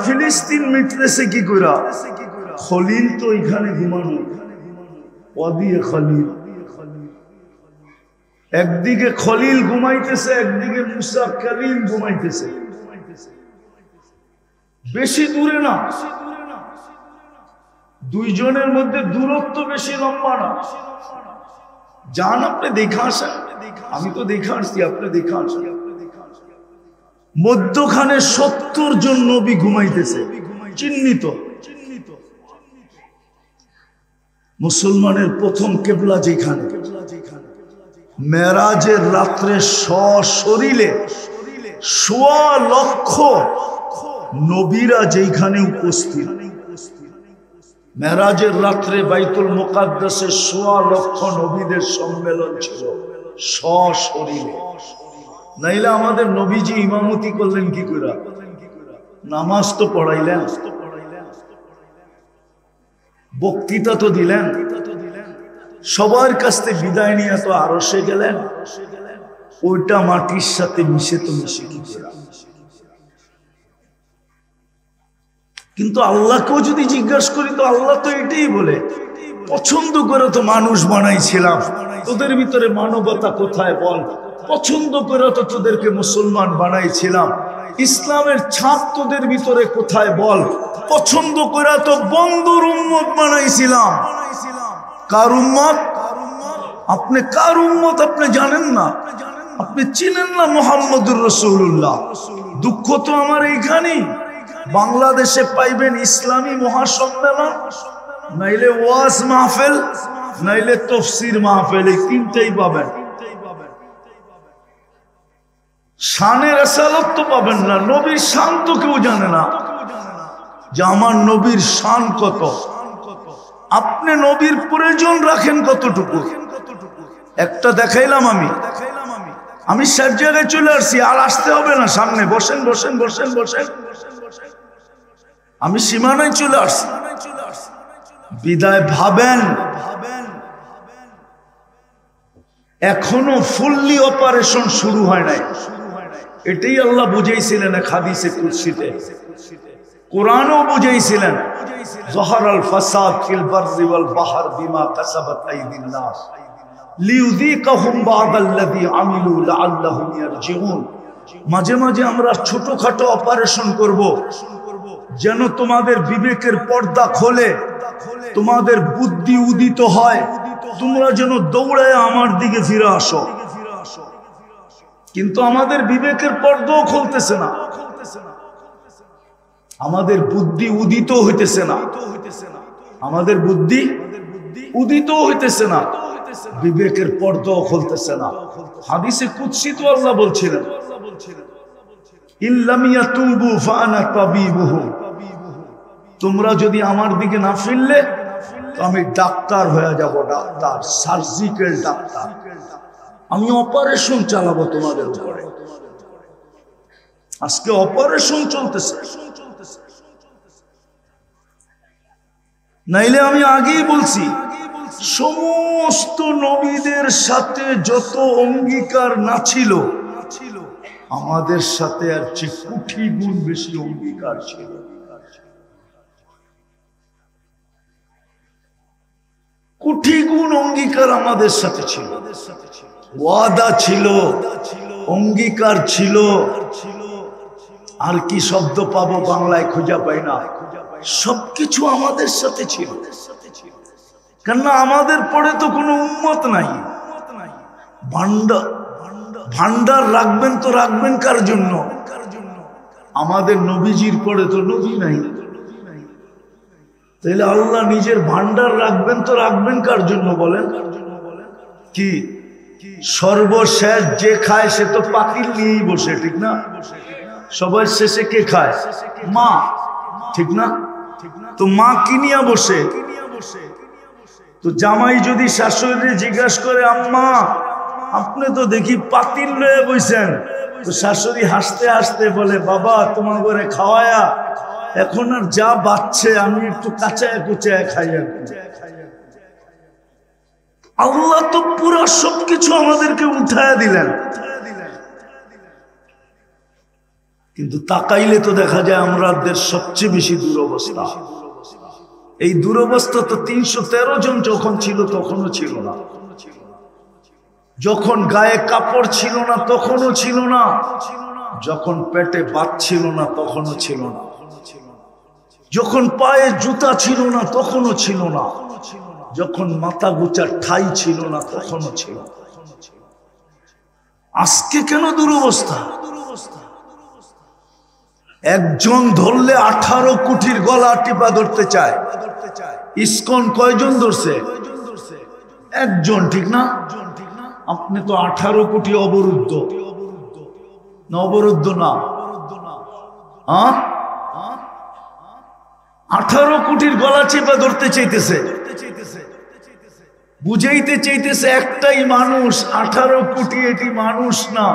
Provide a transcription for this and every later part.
ফিলিস্তিন মিটতেছে কি কইরা? খলিল তো এখানে ঘুমানো, ওয়াদিয়ে খলিল। একদিকে খলিল ঘুমাইতেছে, একদিকে মুসা কালিম ঘুমাইতেছে। বেশি দূরে না, দুইজনের মধ্যে দূরত্ব বেশি লম্বা না। যান আপনি দেখে আসেন, আমি তো দেখে আসছি, আপনি দেখে আসেন। মধ্যখানে 70 জন নবী ঘুমাইতেছে, চিহ্নিত। মুসলমানের প্রথম কেবলা যেখানে, মেরাজের রাত্রে সশরীরে 1.25 লক্ষ নবীরা যেখানে উপস্থিত। মেরাজের রাত্রে বাইতুল মুকাদ্দাসে 1.25 লক্ষ নবীদের সম্মেলন ছিল সশরীরে। নাইলে আমাদের নবীজি ইমামতি করলেন কি করে? নামাজ তো পড়াইলেন, বক্তৃতা তো দিলেন, সবার কাছ থেকে বিদায় নিয়ে তো আরশে গেলেন। ওইটা মাটির সাথে মিশে তো মিশে কি করে? কিন্তু আল্লাহকেও যদি জিজ্ঞাসা করি তো আল্লাহ তো এটাই বলে, পছন্দ করে তো মানুষ বানাইছিলাম, তোদের ভিতরে মানবতা কোথায় বল? পছন্দ করে তো তোদেরকে মুসলমান বানাইছিলাম, ইসলামের ছাপ তোদের ভিতরে কোথায় বল? পছন্দ করে তো বন্ধুর উম্মত বানাইছিলাম। কার উম্মত? আপনি কার উম্মত আপনি জানেন না, আপনি চিনেন না মুহাম্মদুর রাসূলুল্লাহ। দুঃখ তো আমার এইখানেই, বাংলাদেশে পাইবেন ইসলামী মহাসম্মেলন, নাইলে ওয়াজ মাহফিল, নাইলে তাফসীর মাহফিল, এই তিনটেই পাবেন। শানের রিসালাত তো পাবেন না, নবীর শান তো কেউ জানে না যে আমার নবীর শান কত। আপনি নবীর প্রয়োজন রাখেন কতটুকু? একটা দেখাইলাম আমি সব জায়গায় চলে আসছি, আর আসতে হবে না সামনে। বসেন বসেন বসেন বসেন, আমি সীমানায় চলে আসছি। বিদায় ভাবেন, এখনো ফুললি অপারেশন শুরু হয় নাই। এটাই আল্লাহ বুঝাইছিলেন এক হাদিসে কুদসিতে, কোরআনও বুঝাইছিলেন, যহরাল ফাসাদ ফিল বাররি ওয়াল বাহর বিমা কাসাবাত আইদিন নাস লিইউযীকাহুম বা'দাল্লাযী আমিলু লাআল্লাহুম ইয়ারজিউন। মাঝে মাঝে আমরা ছোটখাটো অপারেশন করব, যেন তোমাদের বিবেকের পর্দা খোলে, তোমাদের বুদ্ধি উদিত হয়, তোমরা যেন দৌড়ায় আমার দিকে ফিরে আসো। কিন্তু আমাদের বিবেকের পর্দাও খুলতেছে না, আমাদের বুদ্ধি উদিত হইতেছে না, আমাদের বুদ্ধি উদিত হইতেছে না, বিবেকের পর্দাও খুলতেছে না। হাদিসে কুদসি তো আল্লাহ বলছিলেন, ইল্লাম ইয়াতুবু ফাআনা তাবিবুহুম, তোমরা যদি আমার দিকে না ফিরলে তো আমি ডাক্তার হয়ে যাব, ডাক্তার, সার্জিক্যাল ডাক্তার, আমি অপারেশন চালাবো তোমাদের উপরে। আজকে অপারেশন চলতেছে। নাইলে আমি আগেই বলছি, সমস্ত নবীদের সাথে যত অঙ্গীকার না ছিল, আমাদের সাথে আর চেয়ে কোটি গুণ বেশি অঙ্গীকার ছিল। কোটি গুণ অঙ্গীকার আমাদের সাথে ছিল, ওয়াদা ছিল, অঙ্গীকার ছিল। আর কি শব্দ পাবো বাংলায় খুঁজে পাই না, সবকিছু আমাদের সাথে ছিল। কেননা আমাদের পরে তো কোনো উম্মত নাই। ভান্ডার রাখবেন তো রাখবেন কার জন্য? আমাদের নবীজির পরে তো নবী নাই, তাহলে আল্লাহ নিজের ভান্ডার রাখবেন তো রাখবেন কার জন্য বলেন? কি সর্বশেষ যে খায় সে তো পাতিল নিয়েই বসে, ঠিক না? সবার শেষে কে খায়? মা, ঠিক না? তো মা কিনিয়া বসে, তো জামাই যদি শাশুড়ি জিজ্ঞাসা করে, আম্মা আপনি তো দেখি পাতিল লয়ে বইছেন, তো শাশুড়ি হাসতে হাসতে বলে, বাবা তোমার ঘরে খাওয়ায়া এখন আর যা বাচ্চে আমি একটু কাঁচায় কুচায় খাই। আল্লাহ তো পুরো সবকিছু আমাদেরকে উঠায় দিলেন। কিন্তু তাকাইলে তো দেখা যায় আমাদের সবচেয়ে বেশি দুরবস্থা। এই দুরবস্থা তো 313 জন যখন ছিল তখনও ছিল না, যখন গায়ে কাপড় ছিল না তখনও ছিল না, যখন পেটে ভাত ছিল না তখনও ছিল না, যখন পায়ে জুতা ছিল না তখনও ছিল না, যখন মাথা গোচার ঠাই ছিল না তখনও ছিল। আজকে কেন দুরবস্থা? একজন ধরলে 18 কোটির গলা টিপা ধরতে চায়। ইসকন কয়জন ধরছে? একজন, ঠিক না? আপনি তো 18 কোটি অবরুদ্ধ না? অবরুদ্ধ না, 18 কোটির গলা চেপা ধরতে চাইতেছে, বুঝাইতে চাইতেছে একটাই মানুষ, 18 কোটি এটি মানুষ না,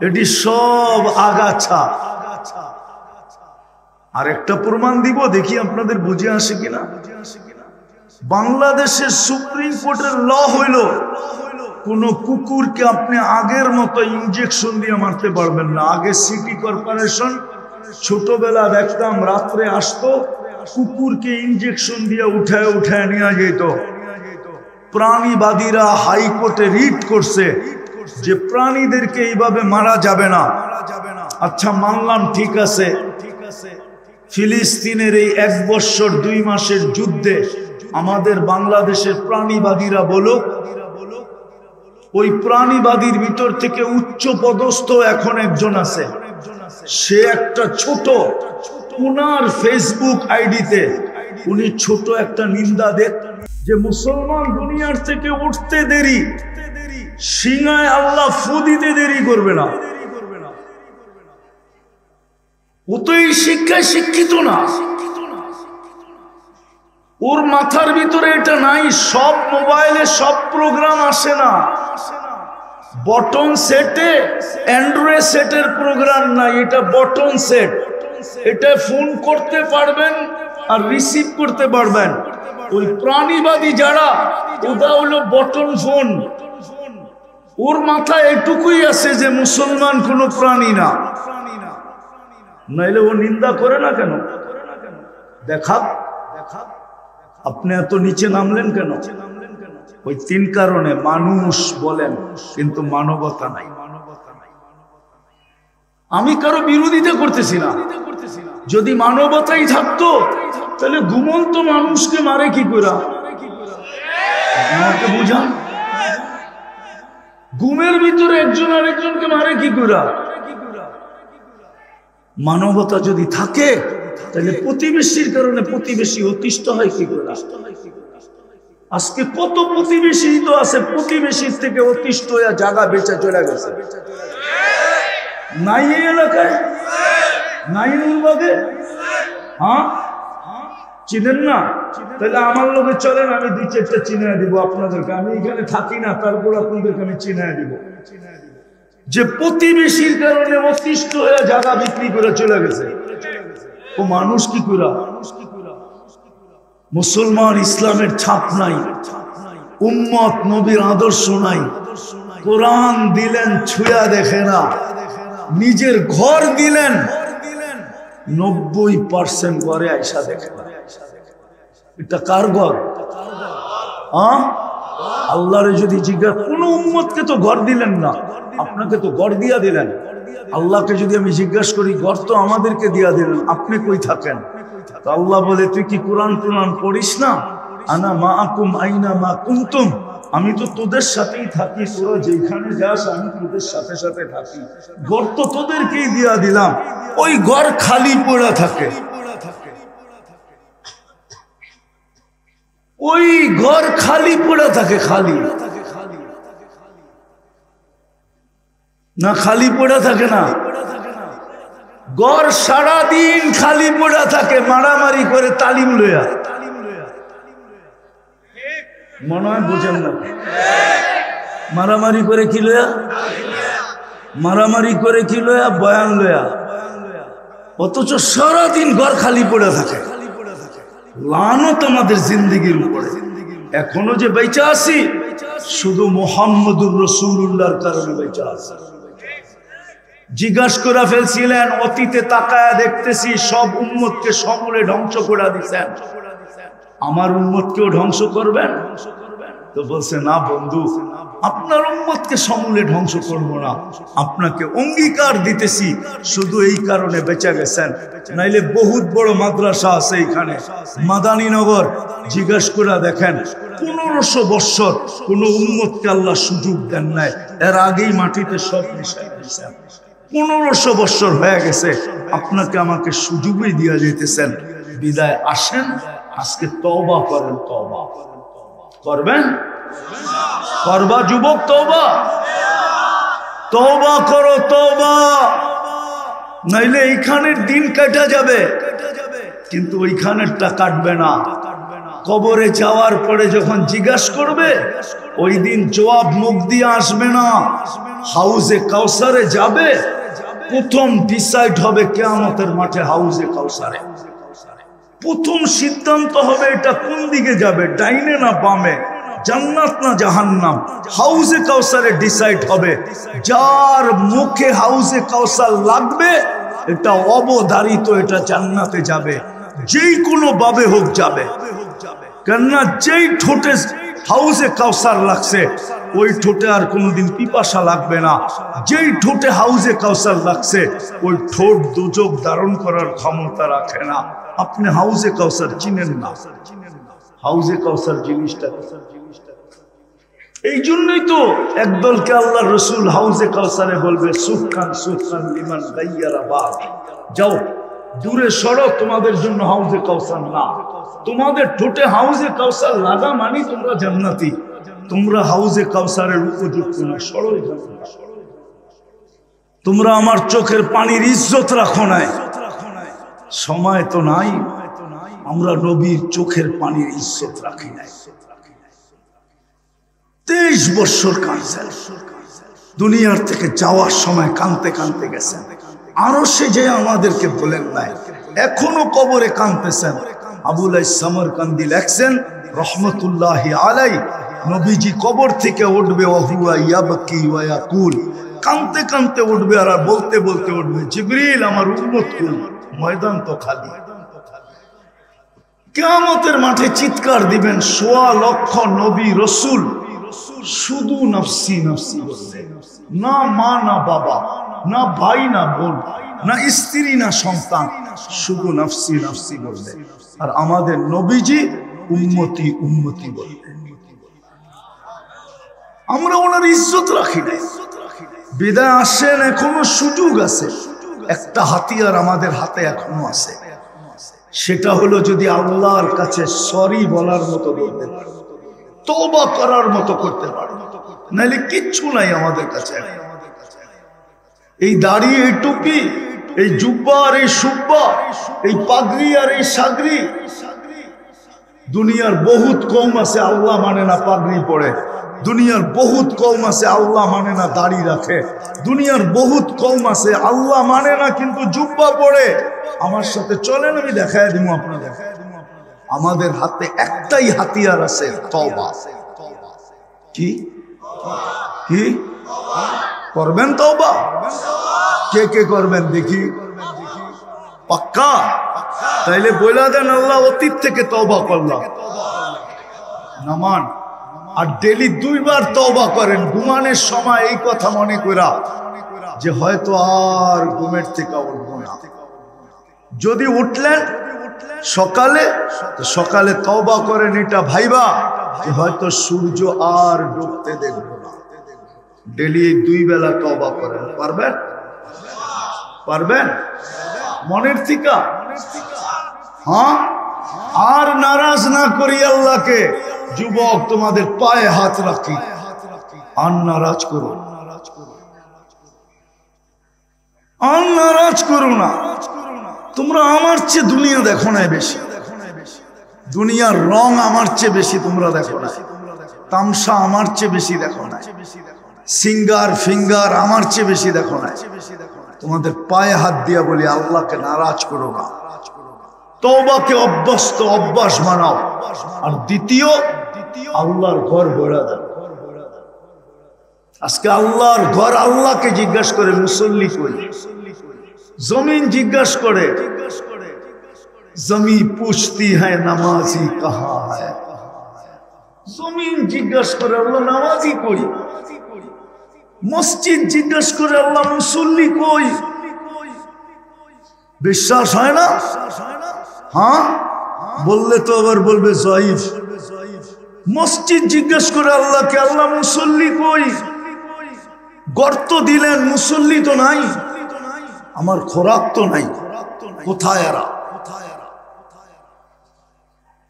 এটি সব আগাছা। আর একটা প্রমাণ দিব, দেখি আপনাদের বুঝে আসে কিনা। বাংলাদেশের সুপ্রিম কোর্টের ল হইল কোন কুকুরকে আপনি আগের মতো ইনজেকশন দিয়ে মারতে পারবেন না। আগে সিটি কর্পোরেশন ছোটবেলা দেখতাম রাত্রে আসতো, কুকুরকে ইনজেকশন দিয়ে উঠায় উঠায় নিয়ে যেত। প্রাণীবাদীরা হাইকোর্টে রিট করছে যে প্রাণীদেরকে এইভাবে মারা যাবে না। আচ্ছা মানলাম, ঠিক আছে, ফিলিস্তিনের এই 1 বছর 2 মাসের যুদ্ধে আমাদের বাংলাদেশের প্রাণীবাদীরা বলো, ওই প্রাণীবাদীর ভিতর থেকে উচ্চ পদস্থ এখন একজন আছে, সে একটা ছোট, উনার ফেসবুক আইডিতে উনি ছোট একটা নিন্দা দেন যে মুসলমান দুনিয়ার থেকে উঠতে দেরি, সিংহায় আল্লাহ ফু দিতে দেরি করবে না। ও তো এই শিক্ষায় শিক্ষিত না, ওর মাথার ভিতরে এটা নাই। সব মোবাইলে সব প্রোগ্রাম আসে না, বটন সেটে অ্যান্ড্রয়েড সেটের প্রোগ্রাম নাই, এটা বটন সেট। এটা ফোন করতে পারবেন আর রিসিভ করতে পারবেন। ওই প্রাণীবাদী যারা, ওটা হলো বটন ফোন। ওর মাথায় এটুকুই আছে যে মুসলমান কোনো প্রাণী না, নাইলে ও নিন্দা করে না কেন? দেখা আপনি এত নিচে নামলেন কেন? ওই 3 কারণে। মানুষ বলেন কিন্তু মানবতা নাই। আমি কারো বিরোধিতা করতেছি না, যদি মানবতাই থাকতো তাহলে ঘুমন্ত মানুষকে মারে কি করে? আমাকে বুঝান, ঘুমের ভিতরে একজন আরেকজনকে মারে কি করে? মানবতা যদি থাকে তাহলে প্রতিবেশীর কারণে প্রতিবেশী অতিষ্ঠ হয় কি করে? আজকে কত প্রতিবেশী তো আছে, প্রতিবেশীর থেকে অতিষ্ঠ হয়ে জায়গা বেচা চলে গেছে। নাই এই এলাকায়, নাই নুরবাগে, চিনেন না? তাহলে আমার লোকে চলেন, আমি 2-4টা চিনায় দিব আপনাদেরকে। আমি এখানে থাকি না, তারপর আপনাদেরকে আমি চিনায় দিব যে প্রতিবেশীর কারণে অতিষ্ঠ হয়ে জায়গা বিক্রি করে চলে গেছে। ও মানুষ কি করে? মুসলমান ইসলামের ছাপ নাই, উম্মত নবীর আদর্শ নাই, কোরআন দিলেন ছুঁয়া দেখে না, নিজের ঘর দিলেন 90% ঘরে আইসা দেখে না। এটা কার ঘর? আল্লাহরে যদি জিজ্ঞাসা, কোন উম্মতকে তো ঘর দিলেন না, আপনাকে তো ঘর দিয়া দিলেন। আল্লাহকে যদি আমি জিজ্ঞাসা করি, ঘর তো আমাদেরকে দিয়া দিলেন, আপনি কই থাকেন? তো আল্লাহ বলে, তুই কি কোরআন পড়িস না? আনা মাআকুম আইনা মা কুনতুম, আমি তো তোদের সাথেই থাকি, তোরা যেখানে যাস আমি তোদের সাথে সাথে থাকি। ঘর তো তোদেরকেই দিয়া দিলাম, ওই ঘর খালি পড়া থাকে, ওই ঘর খালি পড়া থাকে। খালি না, খালি পড়া থাকে না, ঘর সারাদিন খালি পড়া থাকে, মারামারি করে তালিম লয়া। মনে হয় বোঝেন না? মারামারি করে কি লয়া? মারামারি করে কি লয়া? বয়ান লয়া। অথচ সারাদিন ঘর খালি পড়ে থাকে। লানত আমাদের জিন্দেগির উপরে। এখনো যে বেঁচে আছি শুধু মুহাম্মদুর রাসূলুল্লাহর কারণে বেঁচে আছি। জিজ্ঞাসা করে ফেলছিলেন, অতীতে তাকায়া দেখতেছি সব উম্মতকে সমূলে ধ্বংস করে দিচ্ছেন, আমার উম্মতকেও ধ্বংস করবেন? তো বলছে, না বন্ধু, আপনার উম্মতকে সমূলে ধ্বংস করব না, আপনাকে অঙ্গীকার দিতেছি, শুধু এই কারণে বেঁচে গেছেন, নাইলে বহুত বড় মাদ্রাসা আছে এখানে মাদানীনগর, জিজ্ঞাসা করে দেখেন 1500 বছর কোন উম্মতকে আল্লাহ সুযোগ দেন নাই, এর আগেই মাটিতে সব মিশাই দিয়েছেন। 1500 বছর হয়ে গেছে, আপনাকে আমাকে সুযোগই দিয়া যেতেছেন, বিদায় আসেন, আজকে তওবা করেন। তওবা করবেন? করবা যুবক? তওবা তওবা করো, তওবা, নাইলে এইখানের দিন কাটা যাবে, কিন্তু ওইখানেরটা কাটবে না। কবরে যাওয়ার পরে যখন জিজ্ঞাসা করবে, ওই দিন জবাব মুখ দিয়ে আসবে না। হাউজে কাউসারে যাবে, প্রথম ডিসাইড হবে কিয়ামতের মাঠে হাউজে কাউসারে। প্রথম সিদ্ধান্ত হবে এটা কোন দিকে যাবে, ডাইনে না বামে, জান্নাত না জাহান্নাম। হাউজে কাউসারে ডিসাইড হবে, যার মুখে হাউজে কাউসার লাগবে এটা অবধারিত, এটা জান্নাতে যাবে, যেই কোনো ভাবে হোক যাবে। কেননা যেই ঠোঁটে হাউজে কাউসার লাগছে ওই ঠোঁটে আর কোনোদিন পিপাসা লাগবে না। যেই ঠোঁটে হাউজে কাউসার লাগছে ওই ঠোঁট দুজক ধারণ করার ক্ষমতা রাখে না। আপনি হাউজে কাউসার চিনেন না, হাউজে কাউসার জিনিসটা। এই জন্যই তো একদলকে আল্লাহ রসুল হাউজে কাউসারে বলবে, সুখান সুখান লিমান গাইয়ারা বাদ, যাও দূরে সরো, তোমাদের জন্য হাউজে কাউসার না। তোমাদের ঠোঁটে হাউজে কাউসার লাগা মানে তোমরা জান্নাতি, তোমরা হাউজে কাউসারের উপযুক্ত না, সরো। তোমরা আমার চোখের পানির ইজ্জত রাখো নাই, সময় তো নাই, আমরা নবীর চোখের পানির ইজ্জত রাখি নাই। 23 বছর কাঁদছেন, দুনিয়ার থেকে যাওয়ার সময় কাঁদতে কাঁদতে গেছেন, আরো সে যে আমাদেরকে বলেন নাই, এখনো কবরে কাঁদতেছেন। আবুল সামরকান্দি লেখছেন রহমতুল্লাহি আলাই, নবীজি কবর থেকে উঠবে, ওহুয়া ইয়াবকি ওয়া ইয়াকুল, কাঁদতে কাঁদতে উঠবে আর বলতে বলতে উঠবে, জিবরিল আমার উম্মত কুল, ময়দান তো খালি। কিয়ামতের মাঠে চিৎকার দিবেন, 1.25 লক্ষ নবী রসুল শুধু নফসি নফসি বলবে, না মা না বাবা, না ভাই না বোন, না স্ত্রী না সন্তান, শুধু নফসি নফসি বলবে। আর আমাদের নবীজি উম্মতি উম্মতি বলবে। আমরা ওনার ইজ্জত রাখি না। বিদায় আসেন, এখনো সুযোগ আছে। একটা হাতিয়ার আমাদের হাতে এখনো আছে, সেটা হলো যদি আল্লাহর কাছে সরি বলার মতো বলতে পারে, তওবা করার মতো করতে পারে, নাহলে কিচ্ছু নাই আমাদের কাছে। এই দাড়ি, এই টুপি, এই জুব্বা আর এই সুব্বা, এই পাগড়ি আর এই সাগরি, দুনিয়ার বহুত কওম আছে আল্লাহ মানে না পাগড়ি পরে, দুনিয়ার বহুত কওম আছে আল্লাহ মানে না দাড়ি রাখে, দুনিয়ার বহুত কওম আছে আল্লাহ মানে না কিন্তু জুব্বা পরে। আমার সাথে চলেন, আমি দেখায় দিব আপনাদের। আমাদের হাতে একটাই হাতিয়ার আছে, তওবা। কি কি করবেন? তওবা। কে কে করবেন দেখি? পাক্কা? তাইলে বইলা দেন, আল্লাহ অতীত থেকে তওবা করলাম, নামান। আর ডেলি 2 বার তওবা করেন, ঘুমানোর সময় এই কথা মনে করা যে হয়তো আর ঘুমের থেকে উঠবো না। যদি উঠলেন সকালে, সকালে তওবা করেন এটা ভাইবা যে হয়তো সূর্য আর ডুবতে দেখবো না। ডেলি 2 বেলা তওবা করেন, পারবেন? পারবেন মনের থেকে? হ্যাঁ, আর নারাজ না করি আল্লাহকে। যুবক, তোমাদের পায়ে হাত রাখি, আর নারাজ করো, আর নারাজ করো না। তোমরা আমার চেয়ে দুনিয়া দেখো না বেশি, দুনিয়ার রং আমার চেয়ে বেশি তোমরা দেখো না, তামসা আমার চেয়ে বেশি দেখো না, সিঙ্গার ফিঙ্গার আমার চেয়ে বেশি দেখো না। তোমাদের পায়ে হাত দিয়া বলি, আল্লাহকে নারাজ করো না, তওবাকে অভ্যাস বানাও। আর দ্বিতীয়, আল্লাহর ঘর গড়া দাও। আজকে আল্লাহর ঘর আল্লাহকে জিজ্ঞাসা করে মুসল্লি কই, জমিন জিজ্ঞাসা করে, জমি পুছতি হ্যায় নামাজি কাহা হ্যায়, জমিন জিজ্ঞাসা করে আল্লাহ নামাজি কই, মসজিদ জিজ্ঞাসা করে আল্লাহ মুসল্লি কই। বিশ্বাস হয় না? হ্যাঁ বললে তো আবার বলবে জয়ীফ। মসজিদ জিজ্ঞাসা করে আল্লাহকে আল্লাহ মুসল্লি কই, গর্ত দিলেন মুসল্লি তো নাই, আমার খোরাক তো নাই, কোথায় এরা?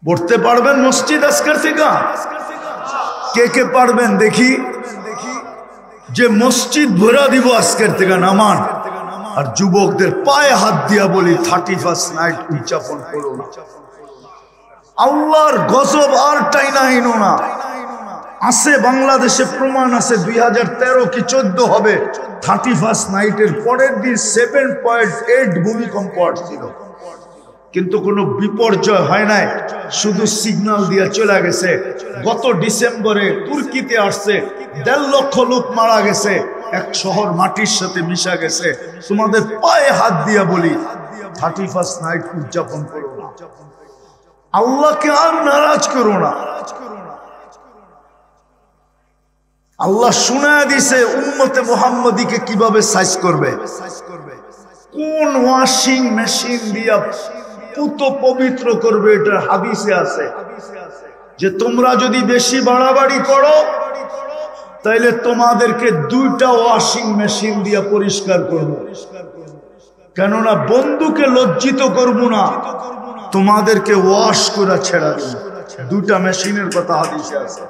পড়তে পারবেন মসজিদ আজকের থেকে? কে কে পারবেন দেখি, যে মসজিদ ভরা দিব আজকের থেকে নামান। আর যুবকদের পায়ে হাত দিয়া বলি 31st নাইট উদযাপন করো না, আল্লাহর গজব আর টাইনা হিনো না। আছে বাংলাদেশে প্রমাণ আছে, 2013 কি 14 হবে 31st নাইটের পরের দিন 7.8 ভূমিকম্প আসছিল, কিন্তু কোনো বিপর্যয় হয় নাই, শুধু সিগন্যাল দিয়ে চলে গেছে। গত ডিসেম্বরে তুর্কিতে আসছে, 1.5 লক্ষ লোক মারা গেছে, এক শহর মাটির সাথে মিশা গেছে। তোমাদের পায়ে হাত দিয়া বলি 31st নাইট উদযাপন করো না, আল্লাহকে আর নারাজ করো না। আল্লাহ শুনায়া দিছে উম্মতে মুহাম্মাদীকে কিভাবে সাইজ করবে, কোন ওয়াশিং মেশিন দিয়া পুত পবিত্র করবে। এটা হাদিসে আছে যে তোমরা যদি বেশি বাড়াবাড়ি করো তাইলে তোমাদেরকে 2টা ওয়াশিং মেশিন দিয়া পরিষ্কার করব, কেননা বন্ধুকে লজ্জিত করব না, তোমাদেরকে ওয়াশ করে ছেড়া দেব। 2টা মেশিনের কথা হাদিসে আছে।